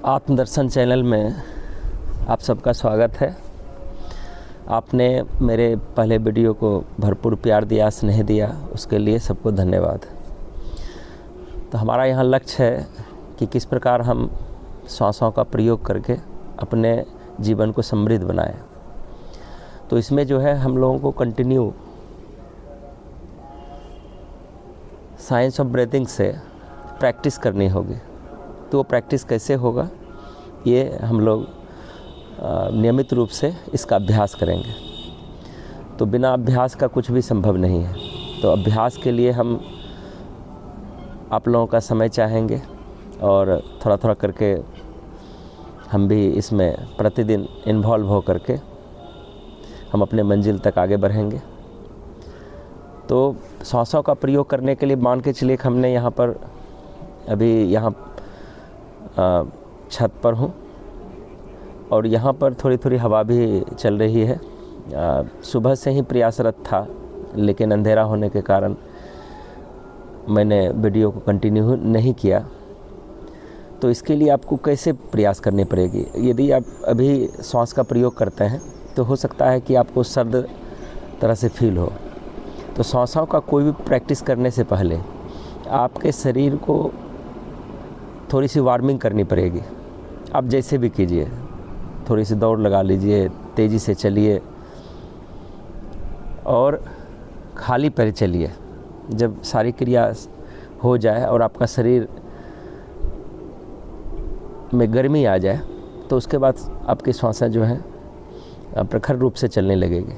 आत्मदर्शन channel में आप सबका स्वागत है। आपने मेरे पहले वीडियो को भरपूर प्यार दिया, स्नेह दिया, उसके लिए सबको धन्यवाद। तो हमारा यहाँ लक्ष्य है कि किस प्रकार हम श्वासों का प्रयोग करके अपने जीवन को समृद्ध बनाएं। तो इसमें जो है हम लोगों को कंटिन्यू साइंस ऑफ ब्रीथिंग से प्रैक्टिस करनी होगी। तो वो प्रैक्टिस कैसे होगा, ये हम लोग नियमित रूप से इसका अभ्यास करेंगे। तो बिना अभ्यास का कुछ भी संभव नहीं है। तो अभ्यास के लिए हम आप लोगों का समय चाहेंगे और थोड़ा थोड़ा करके हम भी इसमें प्रतिदिन इन्वॉल्व हो करके हम अपने मंजिल तक आगे बढ़ेंगे। तो श्वासों का प्रयोग करने के लिए मान के चलिए कि हमने यहाँ पर अभी यहाँ छत पर हूँ और यहाँ पर थोड़ी थोड़ी हवा भी चल रही है। सुबह से ही प्रयासरत था, लेकिन अंधेरा होने के कारण मैंने वीडियो को कंटिन्यू नहीं किया। तो इसके लिए आपको कैसे प्रयास करनी पड़ेगी। यदि आप अभी श्वास का प्रयोग करते हैं तो हो सकता है कि आपको सर्द तरह से फील हो। तो श्वासों का कोई भी प्रैक्टिस करने से पहले आपके शरीर को थोड़ी सी वार्मिंग करनी पड़ेगी। आप जैसे भी कीजिए, थोड़ी सी दौड़ लगा लीजिए, तेज़ी से चलिए और खाली पैर चलिए। जब सारी क्रिया हो जाए और आपका शरीर में गर्मी आ जाए तो उसके बाद आपकी श्वासें जो हैं प्रखर रूप से चलने लगेगी।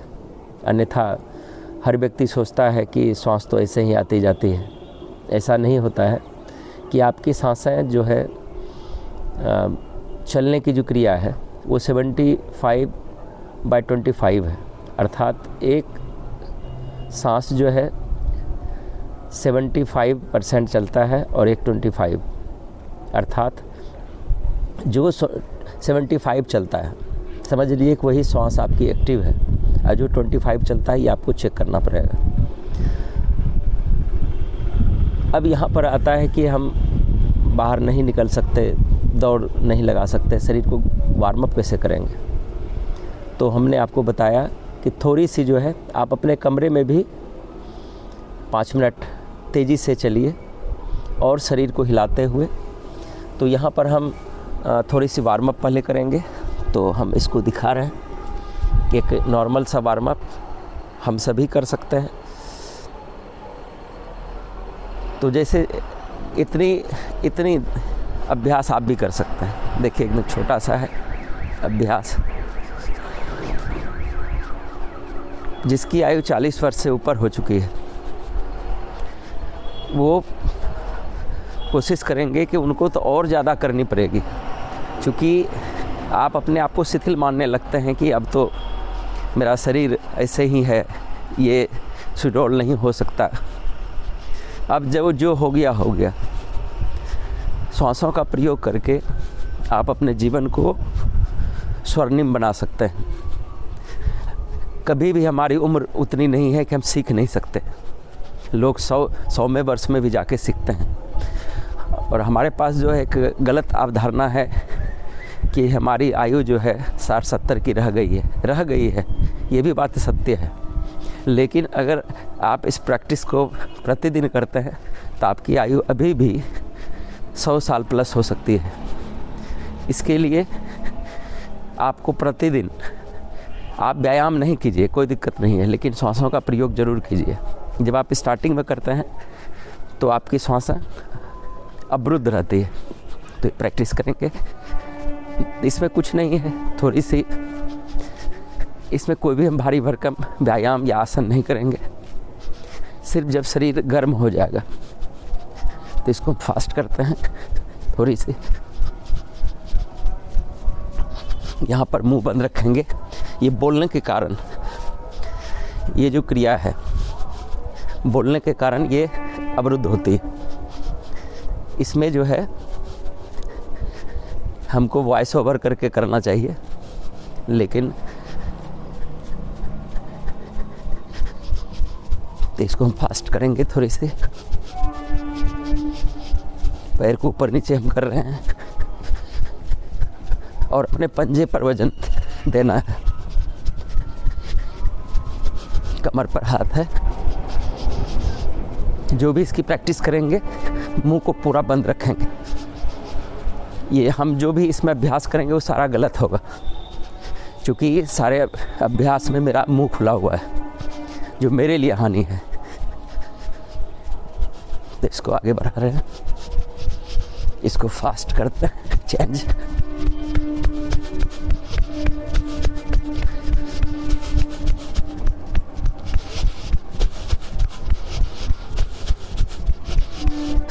अन्यथा हर व्यक्ति सोचता है कि श्वास तो ऐसे ही आती जाती है। ऐसा नहीं होता है कि आपकी सांसें जो है चलने की जो क्रिया है वो 75/25 है। अर्थात एक सांस जो है 75% चलता है और एक 25। अर्थात जो 75 चलता है समझ लीजिए कि वही श्वास आपकी एक्टिव है, और जो 25 चलता है ये आपको चेक करना पड़ेगा। अब यहाँ पर आता है कि हम बाहर नहीं निकल सकते, दौड़ नहीं लगा सकते, शरीर को वार्म अप कैसे करेंगे। तो हमने आपको बताया कि थोड़ी सी जो है आप अपने कमरे में भी 5 मिनट तेज़ी से चलिए और शरीर को हिलाते हुए। तो यहाँ पर हम थोड़ी सी वार्म अप पहले करेंगे। तो हम इसको दिखा रहे हैं कि एक नॉर्मल सा वार्म अप हम सभी कर सकते हैं। तो जैसे इतनी अभ्यास आप भी कर सकते हैं। देखिए एकदम छोटा सा है अभ्यास। जिसकी आयु 40 वर्ष से ऊपर हो चुकी है वो कोशिश करेंगे कि उनको तो और ज़्यादा करनी पड़ेगी, क्योंकि आप अपने आप को शिथिल मानने लगते हैं कि अब तो मेरा शरीर ऐसे ही है, ये सुडौल नहीं हो सकता। अब जब जो हो गया हो गया। श्वासों का प्रयोग करके आप अपने जीवन को स्वर्णिम बना सकते हैं। कभी भी हमारी उम्र उतनी नहीं है कि हम सीख नहीं सकते। लोग 100वें वर्ष में भी जाके सीखते हैं। और हमारे पास जो है एक गलत अवधारणा है कि हमारी आयु जो है 60-70 की रह गई है। ये भी बात सत्य है। लेकिन अगर आप इस प्रैक्टिस को प्रतिदिन करते हैं तो आपकी आयु अभी भी 100 साल प्लस हो सकती है। इसके लिए आपको प्रतिदिन आप व्यायाम नहीं कीजिए, कोई दिक्कत नहीं है, लेकिन श्वासों का प्रयोग ज़रूर कीजिए। जब आप स्टार्टिंग में करते हैं तो आपकी श्वासें अवरुद्ध रहती है। तो प्रैक्टिस करेंगे, इसमें कुछ नहीं है। थोड़ी सी इसमें कोई भी हम भारी भरकम व्यायाम या आसन नहीं करेंगे। सिर्फ जब शरीर गर्म हो जाएगा तो इसको फास्ट करते हैं। थोड़ी सी यहाँ पर मुंह बंद रखेंगे। ये बोलने के कारण, ये जो क्रिया है बोलने के कारण ये अवरुद्ध होती है। इसमें जो है हमको वॉइस ओवर करके करना चाहिए, लेकिन तो इसको हम फास्ट करेंगे। थोड़ी सी पैर को ऊपर नीचे हम कर रहे हैं। और अपने पंजे पर वजन देना है। कमर पर हाथ है। जो भी इसकी प्रैक्टिस करेंगे मुंह को पूरा बंद रखेंगे। ये हम जो भी इसमें अभ्यास करेंगे वो सारा गलत होगा, क्योंकि ये सारे अभ्यास में मेरा मुंह खुला हुआ है, जो मेरे लिए हानि है। तो इसको आगे बढ़ा रहे हैं, इसको फास्ट करते हैं, चेंज।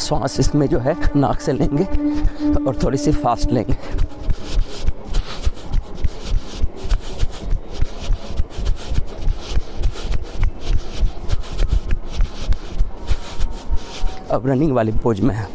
सांस इसमें जो है नाक से लेंगे और थोड़ी सी फास्ट लेंगे। अब रनिंग वाली पोज में है।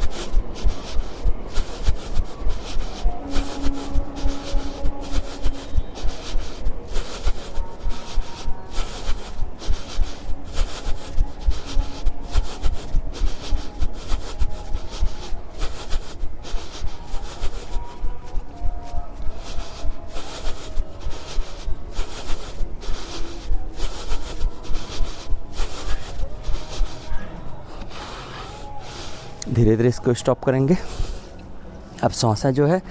धीरे धीरे इसको स्टॉप करेंगे। अब सांसें जो है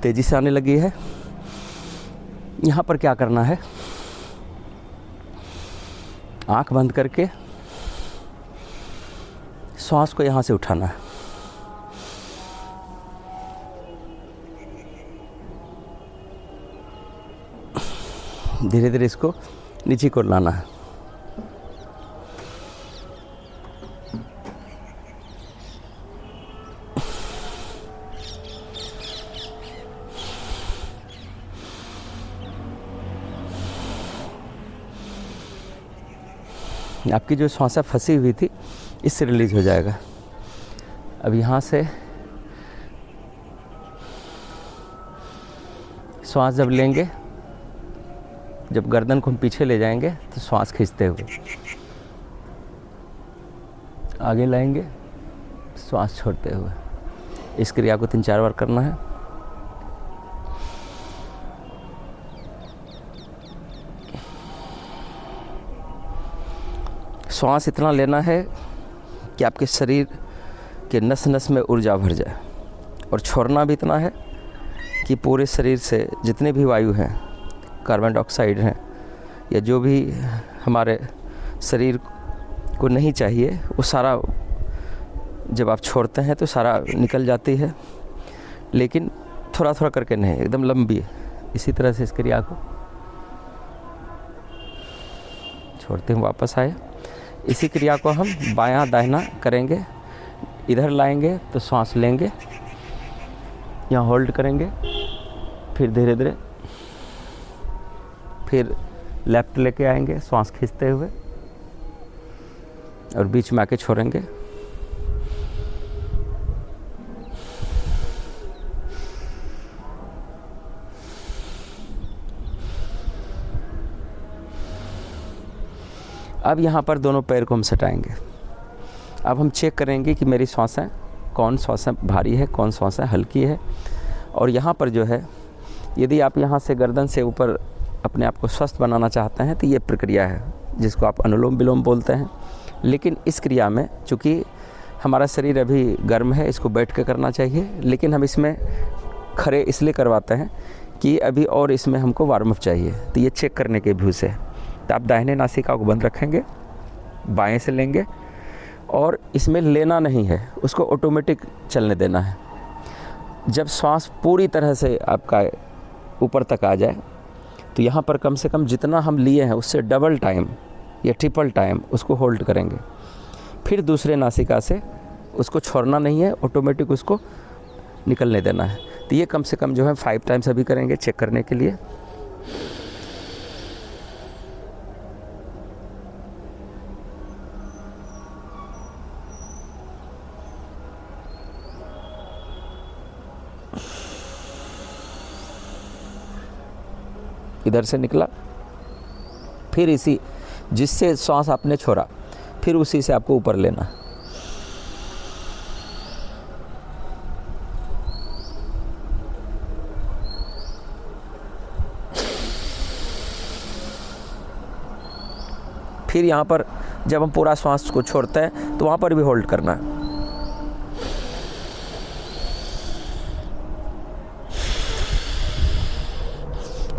तेज़ी से आने लगी है। यहाँ पर क्या करना है, आँख बंद करके सांस को यहाँ से उठाना है। धीरे धीरे इसको नीचे को लाना है। आपकी जो सांसें फंसी हुई थी इससे रिलीज हो जाएगा। अब यहाँ से सांस जब लेंगे, जब गर्दन को हम पीछे ले जाएंगे तो सांस खींचते हुए आगे लाएंगे, सांस छोड़ते हुए। इस क्रिया को 3-4 बार करना है। सांस इतना लेना है कि आपके शरीर के नस नस में ऊर्जा भर जाए, और छोड़ना भी इतना है कि पूरे शरीर से जितने भी वायु हैं, कार्बन डाइऑक्साइड हैं या जो भी हमारे शरीर को नहीं चाहिए, वो सारा जब आप छोड़ते हैं तो सारा निकल जाती है। लेकिन थोड़ा थोड़ा करके नहीं, एकदम लंबी। इसी तरह से इस क्रिया को छोड़ते हुए वापस आए। इसी क्रिया को हम बायां दाहिना करेंगे। इधर लाएंगे तो सांस लेंगे, यहाँ होल्ड करेंगे, फिर धीरे धीरे फिर लेफ्ट लेके आएंगे सांस खींचते हुए, और बीच में आके छोड़ेंगे। अब यहाँ पर दोनों पैर को हम सटाएंगे। अब हम चेक करेंगे कि मेरी सांसें कौन सांसें भारी है, कौन सांसें हल्की है। और यहाँ पर जो है, यदि आप यहाँ से गर्दन से ऊपर अपने आप को स्वस्थ बनाना चाहते हैं तो ये प्रक्रिया है जिसको आप अनुलोम विलोम बोलते हैं। लेकिन इस क्रिया में चूँकि हमारा शरीर अभी गर्म है, इसको बैठ के करना चाहिए, लेकिन हम इसमें खड़े इसलिए करवाते हैं कि अभी और इसमें हमको वार्म अप चाहिए। तो ये चेक करने के व्यू से, तो आप दाहिने नासिका को बंद रखेंगे, बाएं से लेंगे, और इसमें लेना नहीं है, उसको ऑटोमेटिक चलने देना है। जब सांस पूरी तरह से आपका ऊपर तक आ जाए तो यहाँ पर कम से कम जितना हम लिए हैं उससे डबल टाइम या ट्रिपल टाइम उसको होल्ड करेंगे। फिर दूसरे नासिका से उसको छोड़ना नहीं है, ऑटोमेटिक उसको निकलने देना है। तो ये कम से कम जो है 5 टाइम्स अभी करेंगे चेक करने के लिए। इधर से निकला, फिर इसी जिससे सांस आपने छोड़ा फिर उसी से आपको ऊपर लेना। फिर यहाँ पर जब हम पूरा श्वास को छोड़ते हैं तो वहाँ पर भी होल्ड करना है।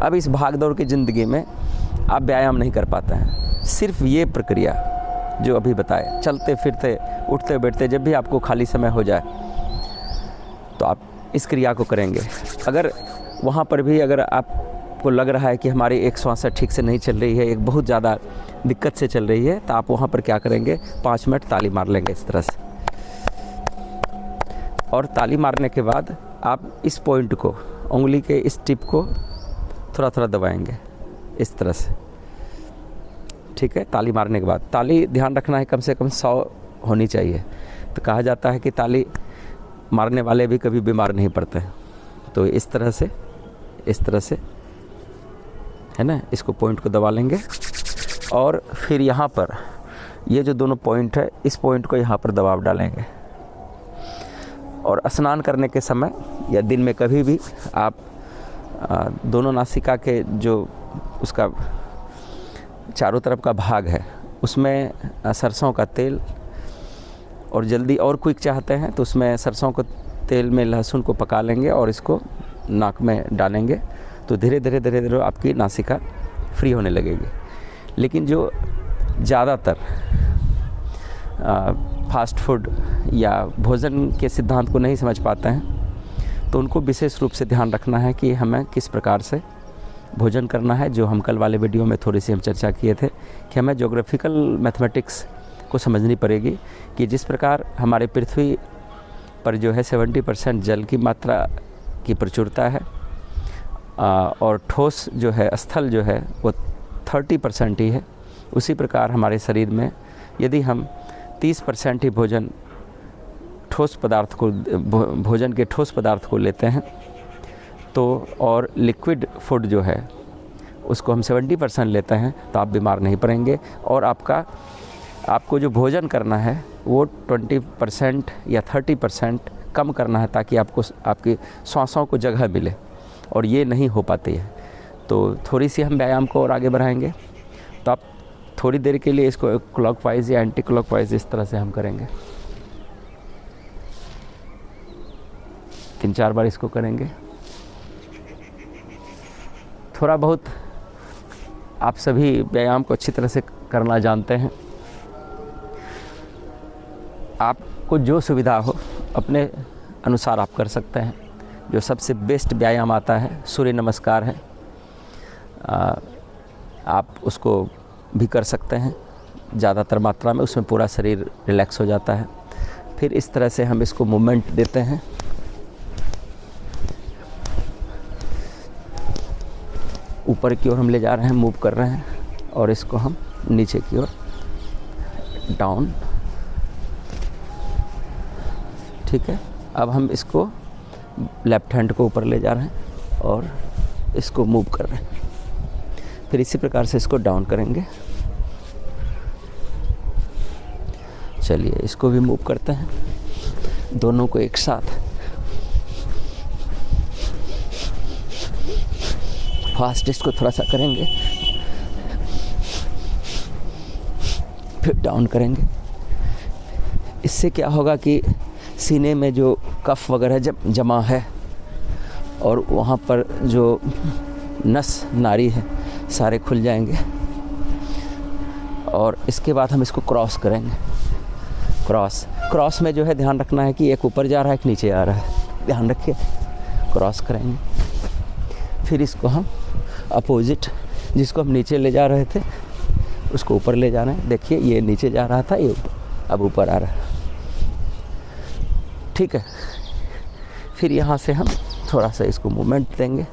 अब इस भाग दौड़ की ज़िंदगी में आप व्यायाम नहीं कर पाते हैं। सिर्फ ये प्रक्रिया जो अभी बताए, चलते फिरते उठते बैठते जब भी आपको खाली समय हो जाए तो आप इस क्रिया को करेंगे। अगर वहाँ पर भी अगर आपको लग रहा है कि हमारी एक श्वास ठीक से नहीं चल रही है, एक बहुत ज़्यादा दिक्कत से चल रही है, तो आप वहाँ पर क्या करेंगे, 5 मिनट ताली मार लेंगे इस तरह से। और ताली मारने के बाद आप इस पॉइंट को, उंगली के इस टिप को थोड़ा थोड़ा दबाएंगे इस तरह से, ठीक है। ताली मारने के बाद ताली ध्यान रखना है कम से कम 100 होनी चाहिए। तो कहा जाता है कि ताली मारने वाले भी कभी बीमार नहीं पड़ते हैं। तो इस तरह से है ना, इसको पॉइंट को दबा लेंगे। और फिर यहाँ पर ये जो दोनों पॉइंट है, इस पॉइंट को यहाँ पर दबाव डालेंगे। और स्नान करने के समय या दिन में कभी भी आप दोनों नासिका के जो उसका चारों तरफ का भाग है उसमें सरसों का तेल, और जल्दी और क्विक चाहते हैं तो उसमें सरसों को तेल में लहसुन को पका लेंगे और इसको नाक में डालेंगे। तो धीरे धीरे आपकी नासिका फ्री होने लगेगी। लेकिन जो ज़्यादातर फास्ट फूड या भोजन के सिद्धांत को नहीं समझ पाते हैं तो उनको विशेष रूप से ध्यान रखना है कि हमें किस प्रकार से भोजन करना है। जो हम कल वाले वीडियो में थोड़ी सी हम चर्चा किए थे कि हमें ज्योग्राफिकल मैथमेटिक्स को समझनी पड़ेगी कि जिस प्रकार हमारे पृथ्वी पर जो है 70% जल की मात्रा की प्रचुरता है और ठोस जो है, स्थल जो है वो 30% ही है। उसी प्रकार हमारे शरीर में यदि हम 30% ही भोजन के ठोस पदार्थ को लेते हैं तो, और लिक्विड फूड जो है उसको हम 70% लेते हैं, तो आप बीमार नहीं पड़ेंगे। और आपको जो भोजन करना है वो 20% या 30% कम करना है ताकि आपको आपकी सांसों को जगह मिले, और ये नहीं हो पाती है। तो थोड़ी सी हम व्यायाम को और आगे बढ़ाएंगे। तो आप थोड़ी देर के लिए इसको क्लॉकवाइज या एंटी क्लॉकवाइज इस तरह से हम करेंगे, 3-4 बार इसको करेंगे। थोड़ा बहुत आप सभी व्यायाम को अच्छी तरह से करना जानते हैं। आपको जो सुविधा हो अपने अनुसार आप कर सकते हैं। जो सबसे बेस्ट व्यायाम आता है सूर्य नमस्कार है, आप उसको भी कर सकते हैं ज़्यादातर मात्रा में, उसमें पूरा शरीर रिलैक्स हो जाता है। फिर इस तरह से हम इसको मूवमेंट देते हैं। ऊपर की ओर हम ले जा रहे हैं, मूव कर रहे हैं, और इसको हम नीचे की ओर डाउन, ठीक है। अब हम इसको लेफ्ट हैंड को ऊपर ले जा रहे हैं और इसको मूव कर रहे हैं। फिर इसी प्रकार से इसको डाउन करेंगे। चलिए इसको भी मूव करते हैं, दोनों को एक साथ। फास्ट इसको थोड़ा सा करेंगे, फिर डाउन करेंगे। इससे क्या होगा कि सीने में जो कफ वगैरह जब जमा है और वहाँ पर जो नस नाड़ी है सारे खुल जाएंगे। और इसके बाद हम इसको क्रॉस करेंगे। क्रॉस में जो है ध्यान रखना है कि एक ऊपर जा रहा है, एक नीचे आ रहा है, ध्यान रखिए। क्रॉस करेंगे, फिर इसको हम अपोजिट, जिसको हम नीचे ले जा रहे थे उसको ऊपर ले जा रहे हैं। देखिए ये नीचे जा रहा था, ये अब ऊपर आ रहा है, ठीक है। फिर यहाँ से हम थोड़ा सा इसको मूवमेंट देंगे।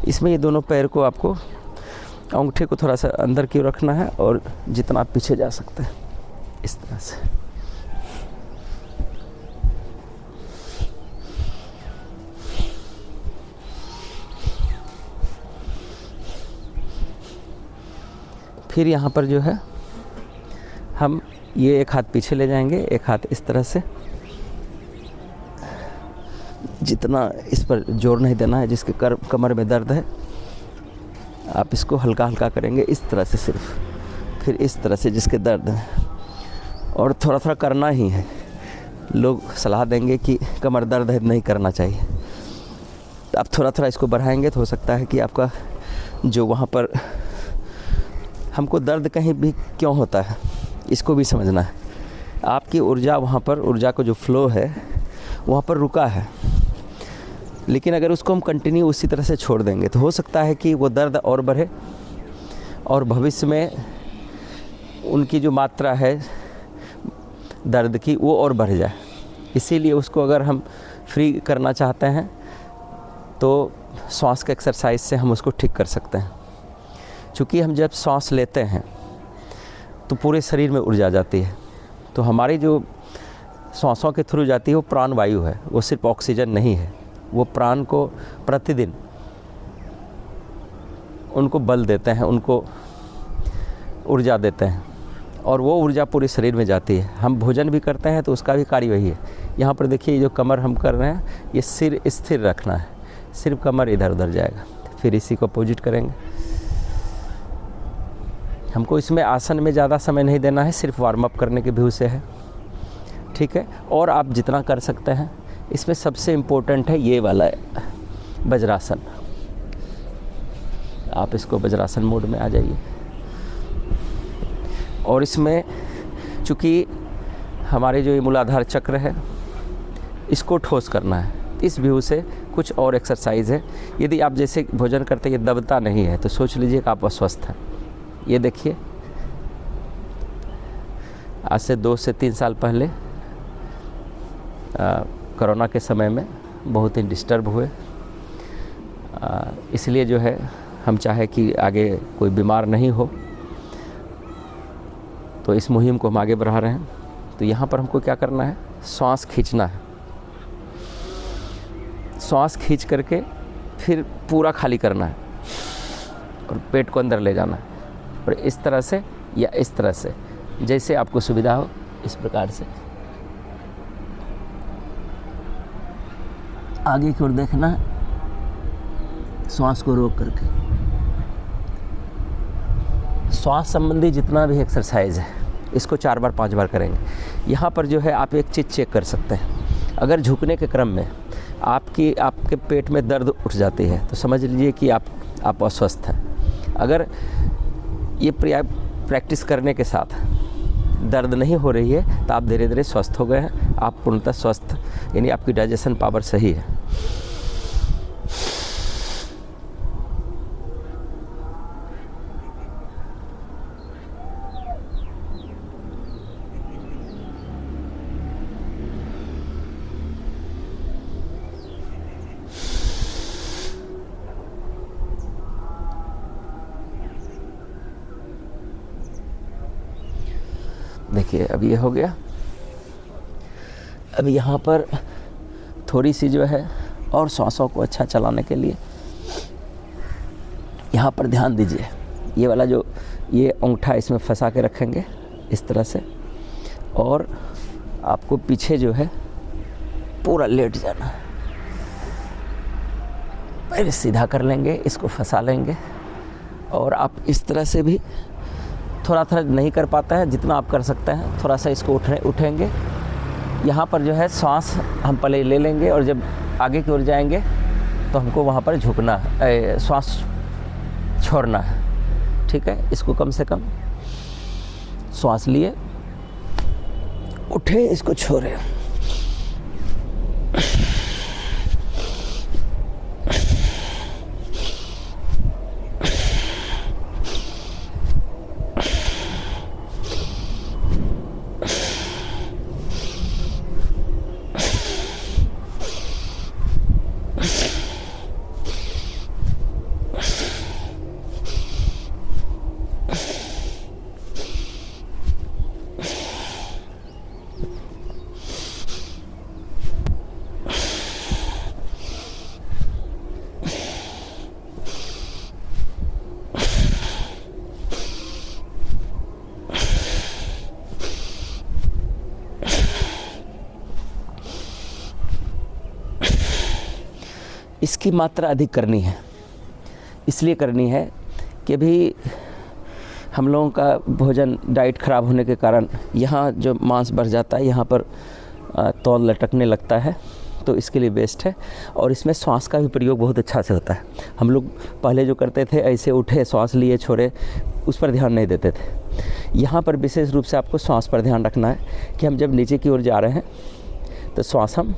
इसमें ये दोनों पैर को आपको, अंगूठे को थोड़ा सा अंदर की ओर रखना है और जितना आप पीछे जा सकते हैं इस तरह से। फिर यहाँ पर जो है हम ये एक हाथ पीछे ले जाएंगे, एक हाथ इस तरह से जितना इस पर जोर नहीं देना है। जिसके कमर में दर्द है आप इसको हल्का हल्का करेंगे इस तरह से सिर्फ, फिर इस तरह से जिसके दर्द है, और थोड़ा थोड़ा करना ही है। लोग सलाह देंगे कि कमर दर्द है नहीं करना चाहिए, तो आप थोड़ा थोड़ा इसको बढ़ाएंगे तो हो सकता है कि आपका जो वहाँ पर हमको दर्द कहीं भी क्यों होता है इसको भी समझना है। आपकी ऊर्जा वहाँ पर, ऊर्जा का जो फ्लो है वहाँ पर रुका है, लेकिन अगर उसको हम कंटिन्यू उसी तरह से छोड़ देंगे तो हो सकता है कि वो दर्द और बढ़े और भविष्य में उनकी जो मात्रा है दर्द की वो और बढ़ जाए। इसीलिए उसको अगर हम फ्री करना चाहते हैं तो श्वास के एक्सरसाइज से हम उसको ठीक कर सकते हैं। क्योंकि हम जब सांस लेते हैं तो पूरे शरीर में ऊर्जा जाती है, तो हमारी जो सांसों के थ्रू जाती है वो प्राण वायु है, वो सिर्फ ऑक्सीजन नहीं है। वो प्राण को प्रतिदिन उनको बल देते हैं, उनको ऊर्जा देते हैं, और वो ऊर्जा पूरे शरीर में जाती है। हम भोजन भी करते हैं तो उसका भी कार्य वही है। यहाँ पर देखिए जो कमर हम कर रहे हैं ये सिर स्थिर रखना है, सिर्फ कमर इधर उधर जाएगा। फिर इसी को अपोजिट करेंगे। हमको इसमें आसन में ज़्यादा समय नहीं देना है, सिर्फ वार्म अप करने के व्यू से है, ठीक है। और आप जितना कर सकते हैं, इसमें सबसे इम्पोर्टेंट है ये वाला वज्रासन। आप इसको वज्रासन मोड में आ जाइए, और इसमें चूँकि हमारे जो ये मूलाधार चक्र है इसको ठोस करना है। इस व्यू से कुछ और एक्सरसाइज है। यदि आप जैसे भोजन करते ये दबता नहीं है तो सोच लीजिए कि आप अस्वस्थ हैं। ये देखिए, आज से 2 से 3 साल पहले कोरोना के समय में बहुत ही डिस्टर्ब हुए, इसलिए जो है हम चाहे कि आगे कोई बीमार नहीं हो, तो इस मुहिम को हम आगे बढ़ा रहे हैं। तो यहाँ पर हमको क्या करना है, श्वास खींचना है। श्वास खींच करके फिर पूरा खाली करना है और पेट को अंदर ले जाना है, और इस तरह से या इस तरह से जैसे आपको सुविधा हो इस प्रकार से आगे की ओर देखना है, श्वास को रोक करके। श्वास संबंधी जितना भी एक्सरसाइज है इसको 4 बार 5 बार करेंगे। यहाँ पर जो है आप एक चीज़ चेक कर सकते हैं, अगर झुकने के क्रम में आपके पेट में दर्द उठ जाती है तो समझ लीजिए कि आप अस्वस्थ हैं। अगर ये प्रैक्टिस करने के साथ दर्द नहीं हो रही है तो आप धीरे धीरे स्वस्थ हो गए हैं, आप पूर्णतः स्वस्थ, यानी आपकी डाइजेशन पावर सही है। देखिए अब ये हो गया। अब यहाँ पर थोड़ी सी जो है और सांसों को अच्छा चलाने के लिए यहाँ पर ध्यान दीजिए। ये वाला जो ये अंगूठा इसमें फंसा के रखेंगे इस तरह से, और आपको पीछे जो है पूरा लेट जाना है। पहले सीधा कर लेंगे, इसको फंसा लेंगे, और आप इस तरह से भी थोड़ा थोड़ा नहीं कर पाता है, जितना आप कर सकते हैं थोड़ा सा इसको उठेंगे। यहाँ पर जो है सांस हम पहले ले लेंगे, और जब आगे की ओर जाएंगे तो हमको वहाँ पर झुकना है, सांस छोड़ना है, ठीक है। इसको कम से कम सांस लिए, उठे, इसको छोड़े। इसकी मात्रा अधिक करनी है। इसलिए करनी है कि अभी हम लोगों का भोजन डाइट ख़राब होने के कारण यहाँ जो मांस बढ़ जाता है, यहाँ पर तौल लटकने लगता है, तो इसके लिए बेस्ट है। और इसमें श्वास का भी प्रयोग बहुत अच्छा से होता है। हम लोग पहले जो करते थे ऐसे उठे श्वास लिए छोड़े, उस पर ध्यान नहीं देते थे। यहाँ पर विशेष रूप से आपको श्वास पर ध्यान रखना है कि हम जब नीचे की ओर जा रहे हैं तो श्वास हम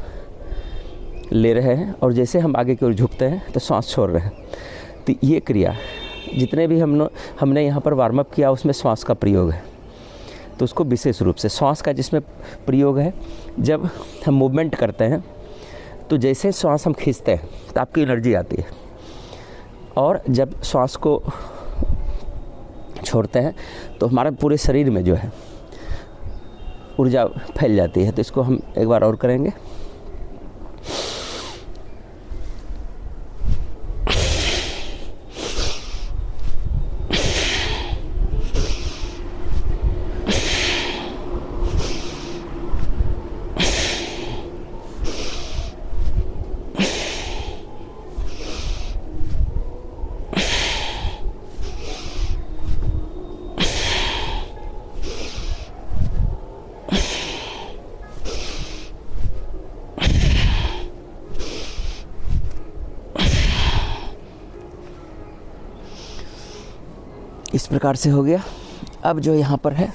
ले रहे हैं, और जैसे हम आगे की ओर झुकते हैं तो श्वास छोड़ रहे हैं। तो ये क्रिया जितने भी हमने यहाँ पर वार्म अप किया उसमें श्वास का प्रयोग है। तो उसको विशेष रूप से श्वास का जिसमें प्रयोग है, जब हम मूवमेंट करते हैं तो जैसे श्वास हम खींचते हैं तो आपकी एनर्जी आती है, और जब श्वास को छोड़ते हैं तो हमारे पूरे शरीर में जो है ऊर्जा फैल जाती है। तो इसको हम एक बार और करेंगे। इस प्रकार से हो गया। अब जो यहाँ पर है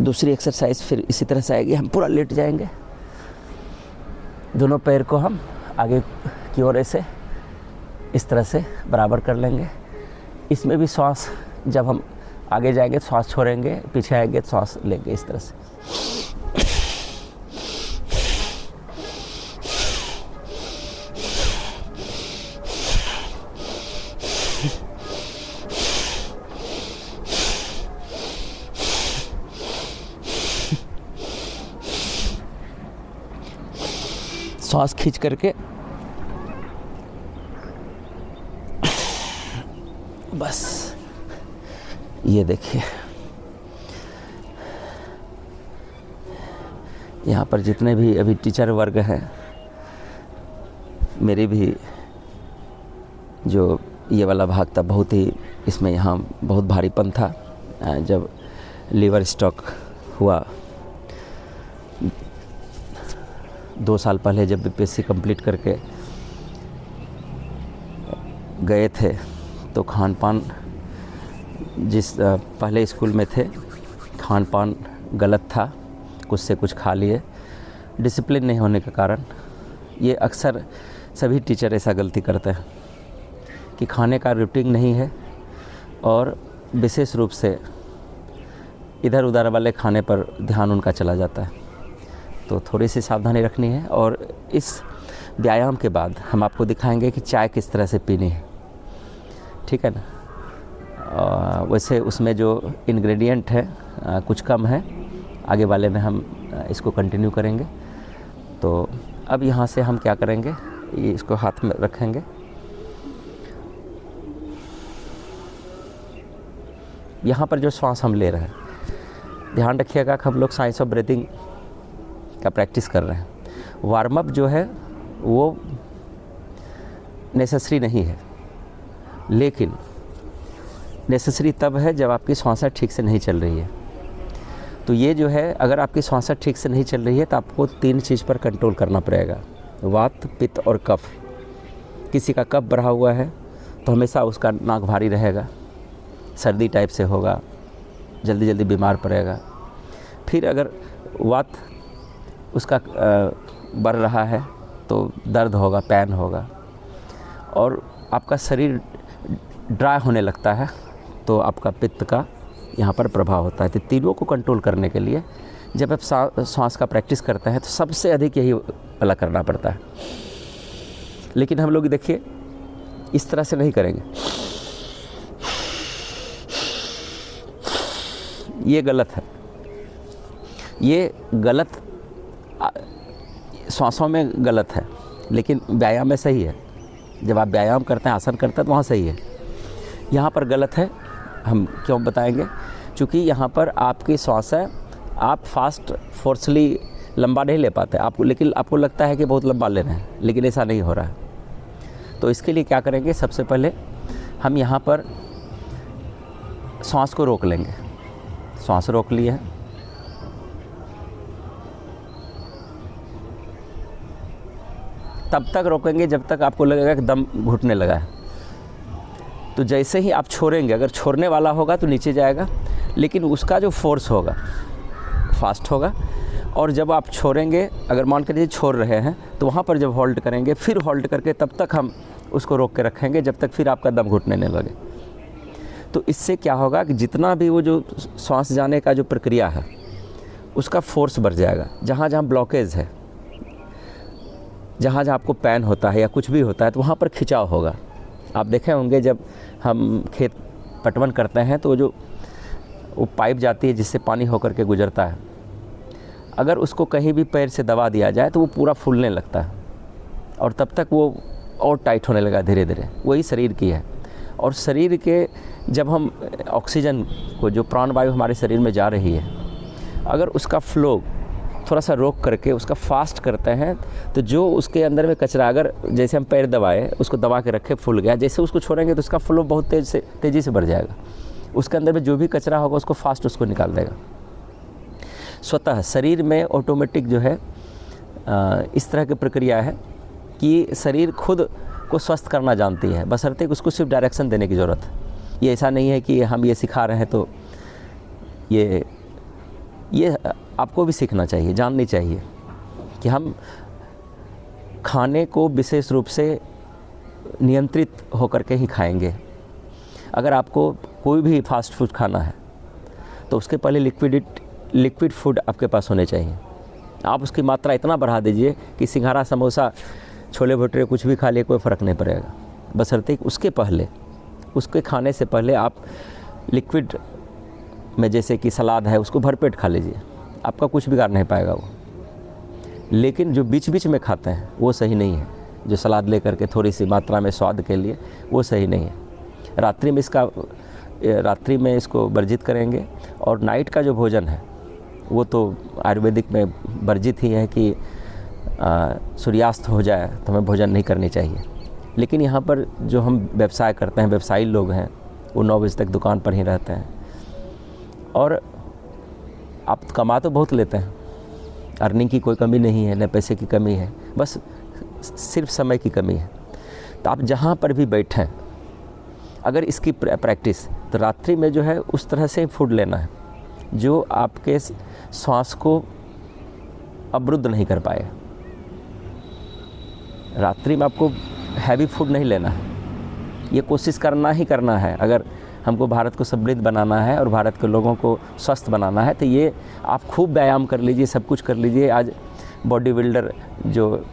दूसरी एक्सरसाइज फिर इसी तरह से आएगी। हम पूरा लेट जाएंगे, दोनों पैर को हम आगे की ओर ऐसे इस तरह से बराबर कर लेंगे। इसमें भी श्वास, जब हम आगे जाएंगे तो श्वास छोड़ेंगे, पीछे आएंगे तो श्वास लेंगे, इस तरह से। श्वास खींच करके बस ये देखिए, यहाँ पर जितने भी अभी टीचर वर्ग हैं, मेरी भी जो ये वाला भाग था बहुत ही, इसमें यहाँ बहुत भारीपन था। जब लीवर स्ट्रोक हुआ 2 साल पहले, जब बीपीएससी कंप्लीट करके गए थे, तो खान पान जिस पहले स्कूल में थे, खान पान गलत था, कुछ से कुछ खा लिए, डिसिप्लिन नहीं होने के कारण। ये अक्सर सभी टीचर ऐसा गलती करते हैं कि खाने का रूटीन नहीं है, और विशेष रूप से इधर उधर वाले खाने पर ध्यान उनका चला जाता है। तो थोड़ी सी सावधानी रखनी है। और इस व्यायाम के बाद हम आपको दिखाएंगे कि चाय किस तरह से पीनी है, ठीक है ना। वैसे उसमें जो इंग्रेडिएंट है कुछ कम है, आगे वाले में हम इसको कंटिन्यू करेंगे। तो अब यहाँ से हम क्या करेंगे, ये इसको हाथ में रखेंगे, यहाँ पर जो श्वास हम ले रहे हैं, ध्यान रखिएगा कि हम लोग साइंस ऑफ ब्रीथिंग का प्रैक्टिस कर रहे हैं। वार्म अप जो है वो नेसेसरी नहीं है, लेकिन नेसेसरी तब है जब आपकी श्वासें ठीक से नहीं चल रही है। तो ये जो है, अगर आपकी श्वासें ठीक से नहीं चल रही है तो आपको 3 चीज़ पर कंट्रोल करना पड़ेगा, वात, पित्त और कफ। किसी का कफ बढ़ा हुआ है तो हमेशा उसका नाक भारी रहेगा, सर्दी टाइप से होगा, जल्दी जल्दी बीमार पड़ेगा। फिर अगर वात उसका बढ़ रहा है तो दर्द होगा, पेन होगा, और आपका शरीर ड्राई होने लगता है तो आपका पित्त का यहाँ पर प्रभाव होता है। तो तीनों को कंट्रोल करने के लिए जब आप श्वास का प्रैक्टिस करते हैं तो सबसे अधिक यही वाला करना पड़ता है। लेकिन हम लोग देखिए इस तरह से नहीं करेंगे, ये गलत है। ये गलत श्वासों में गलत है, लेकिन व्यायाम में सही है। जब आप व्यायाम करते हैं, आसन करते हैं, तो वहाँ सही है। यहाँ पर गलत है। हम क्यों बताएंगे? क्योंकि यहाँ पर आपकी श्वास है, आप फास्ट फोर्सली लंबा नहीं ले पाते आपको, लेकिन आपको लगता है कि बहुत लंबा ले रहे हैं, लेकिन ऐसा नहीं हो रहा है। तो इसके लिए क्या करेंगे, सबसे पहले हम यहाँ पर सांस को रोक लेंगे। सांस रोक लिए हैं, तब तक रोकेंगे जब तक आपको लगेगा कि दम घुटने लगा है। तो जैसे ही आप छोड़ेंगे, अगर छोड़ने वाला होगा तो नीचे जाएगा, लेकिन उसका जो फोर्स होगा फास्ट होगा। और जब आप छोड़ेंगे, अगर मान कर छोड़ रहे हैं, तो वहाँ पर जब होल्ड करेंगे, फिर होल्ड करके तब तक हम उसको रोक के रखेंगे जब तक फिर आपका दम घुटने नहीं लगे। तो इससे क्या होगा कि जितना भी वो जो सांस जाने का जो प्रक्रिया है उसका फोर्स बढ़ जाएगा। जहाँ जहाँ ब्लॉकेज है, जहाँ जहाँ आपको पेन होता है या कुछ भी होता है, तो वहाँ पर खिंचाव होगा। आप देखे होंगे जब हम खेत पटवन करते हैं तो जो वो पाइप जाती है जिससे पानी होकर के गुजरता है, अगर उसको कहीं भी पैर से दबा दिया जाए तो वो पूरा फूलने लगता है और तब तक वो और टाइट होने लगा धीरे धीरे। वही शरीर की है। और शरीर के जब हम ऑक्सीजन को, जो प्राणवायु हमारे शरीर में जा रही है, अगर उसका फ्लो थोड़ा सा रोक करके उसका फास्ट करते हैं तो जो उसके अंदर में कचरा, अगर जैसे हम पैर दबाए, उसको दबा के रखे, फूल गया, जैसे उसको छोड़ेंगे तो उसका फ्लो बहुत तेज़ी से बढ़ जाएगा। उसके अंदर में जो भी कचरा होगा उसको फास्ट उसको निकाल देगा। स्वतः शरीर में ऑटोमेटिक जो है इस तरह की प्रक्रिया है कि शरीर खुद को स्वस्थ करना जानती है, बशर्ते कि उसको सिर्फ डायरेक्शन देने की ज़रूरत है। ये ऐसा नहीं है कि हम ये सिखा रहे हैं तो ये आपको भी सीखना चाहिए, जाननी चाहिए कि हम खाने को विशेष रूप से नियंत्रित होकर के ही खाएंगे। अगर आपको कोई भी फास्ट फूड खाना है तो उसके पहले लिक्विड फूड आपके पास होने चाहिए। आप उसकी मात्रा इतना बढ़ा दीजिए कि सिंघाड़ा, समोसा, छोले भटूरे कुछ भी खा लिए, कोई फ़र्क नहीं पड़ेगा, बशर्ते उसके पहले, उसके खाने से पहले आप लिक्विड में, जैसे कि सलाद है, उसको भरपेट खा लीजिए, आपका कुछ बिगाड़ नहीं पाएगा वो। लेकिन जो बीच बीच में खाते हैं वो सही नहीं है। जो सलाद लेकर के थोड़ी सी मात्रा में स्वाद के लिए, वो सही नहीं है। रात्रि में इसको वर्जित करेंगे। और नाइट का जो भोजन है वो तो आयुर्वेदिक में वर्जित ही है कि सूर्यास्त हो जाए तो हमें भोजन नहीं करनी चाहिए। लेकिन यहाँ पर जो हम व्यवसाय करते हैं, व्यवसायी लोग हैं, वो 9 बजे तक दुकान पर ही रहते हैं और आप कमा तो बहुत लेते हैं, अर्निंग की कोई कमी नहीं है, न पैसे की कमी है, बस सिर्फ समय की कमी है। तो आप जहाँ पर भी बैठें, अगर इसकी प्रैक्टिस, तो रात्रि में जो है उस तरह से फूड लेना है जो आपके श्वास को अवरुद्ध नहीं कर पाए। रात्रि में आपको हैवी फूड नहीं लेना है, ये कोशिश करना ही करना है। अगर हमको भारत को समृद्ध बनाना है और भारत के लोगों को स्वस्थ बनाना है तो ये आप खूब व्यायाम कर लीजिए, सब कुछ कर लीजिए। आज बॉडी बिल्डर जो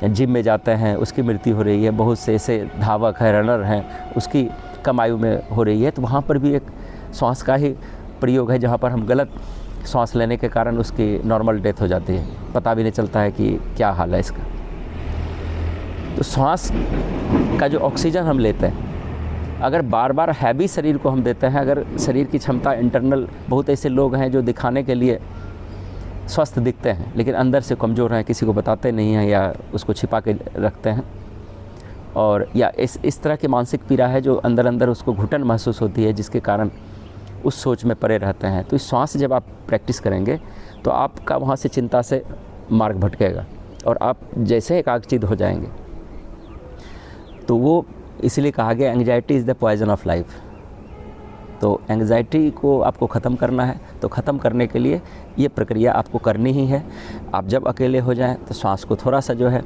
जिम में जाते हैं उसकी मृत्यु हो रही है, बहुत से ऐसे धावक हैं, रनर हैं, उसकी कम आयु में हो रही है। तो वहाँ पर भी एक श्वास का ही प्रयोग है जहाँ पर हम गलत सांस लेने के कारण उसकी नॉर्मल डेथ हो जाती है, पता भी नहीं चलता है कि क्या हाल है इसका। तो सांस का जो ऑक्सीजन हम लेते हैं, अगर बार बार हैवी शरीर को हम देते हैं, अगर शरीर की क्षमता इंटरनल, बहुत ऐसे लोग हैं जो दिखाने के लिए स्वस्थ दिखते हैं लेकिन अंदर से कमज़ोर हैं, किसी को बताते नहीं हैं या उसको छिपा के रखते हैं, और या इस तरह की मानसिक पीड़ा है जो अंदर अंदर उसको घुटन महसूस होती है, जिसके कारण उस सोच में पड़े रहते हैं। तो इस श्वास जब आप प्रैक्टिस करेंगे तो आपका वहाँ से चिंता से मार्ग भटकेगा और आप जैसे एकाग्रचित्त हो जाएंगे। तो वो इसलिए कहा गया anxiety is the poison of life. तो एंग्जाइटी को आपको ख़त्म करना है, तो ख़त्म करने के लिए ये प्रक्रिया आपको करनी ही है। आप जब अकेले हो जाएं तो सांस को थोड़ा सा जो है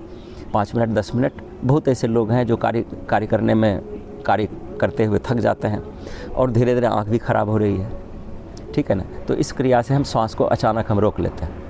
5 मिनट 10 मिनट, बहुत ऐसे लोग हैं जो कार्य करते हुए थक जाते हैं और धीरे धीरे आँख भी ख़राब हो रही है, ठीक है ना। तो इस क्रिया से हम सांस को अचानक हम रोक लेते हैं।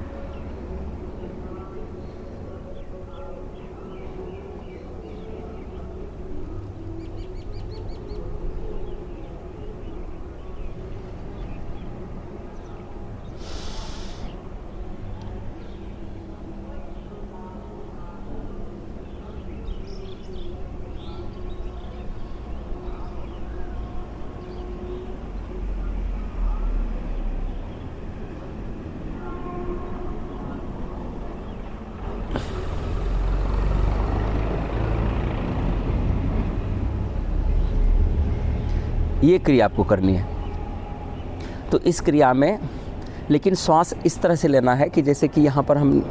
ये क्रिया आपको करनी है। तो इस क्रिया में लेकिन श्वास इस तरह से लेना है कि जैसे कि यहाँ पर हम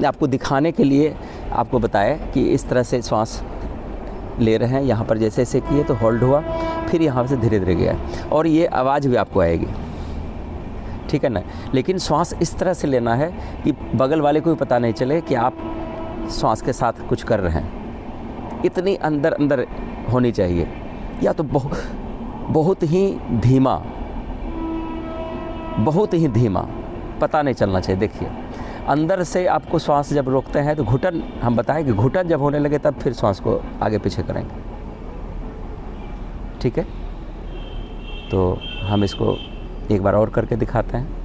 आपको दिखाने के लिए आपको बताया कि इस तरह से श्वास ले रहे हैं। यहाँ पर जैसे ऐसे किए तो होल्ड हुआ, फिर यहाँ से धीरे धीरे गया, और ये आवाज़ भी आपको आएगी, ठीक है ना। लेकिन श्वास इस तरह से लेना है कि बगल वाले को भी पता नहीं चले कि आप श्वास के साथ कुछ कर रहे हैं। इतनी अंदर अंदर होनी चाहिए, या तो बहुत ही धीमा, बहुत ही धीमा, पता नहीं चलना चाहिए। देखिए अंदर से आपको श्वास जब रोकते हैं तो घुटन, हम बताएं कि घुटन जब होने लगे तब फिर श्वास को आगे पीछे करेंगे, ठीक है। तो हम इसको एक बार और करके दिखाते हैं।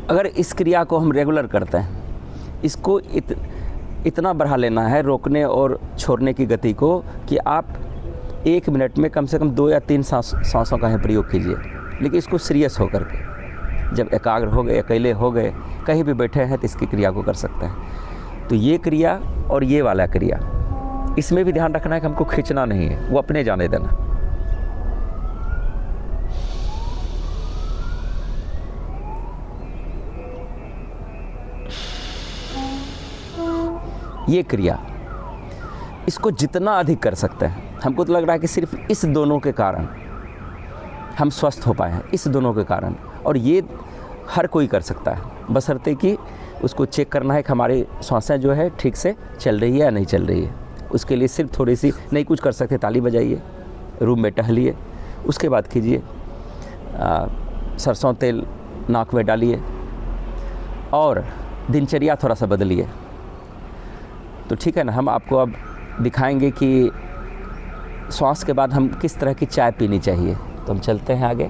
अगर इस क्रिया को हम रेगुलर करते हैं, इसको इतना बढ़ा लेना है रोकने और छोड़ने की गति को कि आप 1 मिनट में कम से कम 2 या 3 सांसों का ही प्रयोग कीजिए। लेकिन इसको सीरियस होकर के, जब एकाग्र हो गए, अकेले हो गए, कहीं भी बैठे हैं तो इसकी क्रिया को कर सकते हैं। तो ये क्रिया और ये वाला क्रिया, इसमें भी ध्यान रखना है कि हमको खींचना नहीं है, वो अपने जाने देना। ये क्रिया, इसको जितना अधिक कर सकते हैं। हमको तो लग रहा है कि सिर्फ इस दोनों के कारण हम स्वस्थ हो पाए हैं, इस दोनों के कारण। और ये हर कोई कर सकता है, बशर्ते कि उसको चेक करना है कि हमारी सांसें जो है ठीक से चल रही है या नहीं चल रही है। उसके लिए सिर्फ थोड़ी सी नहीं कुछ कर सकते, ताली बजाइए, रूम में टहलिए, उसके बाद कीजिए, सरसों तेल नाक में डालिए और दिनचर्या थोड़ा सा बदलिए। तो ठीक है ना। हम आपको अब दिखाएंगे कि श्वास के बाद हम किस तरह की चाय पीनी चाहिए। तो हम चलते हैं आगे।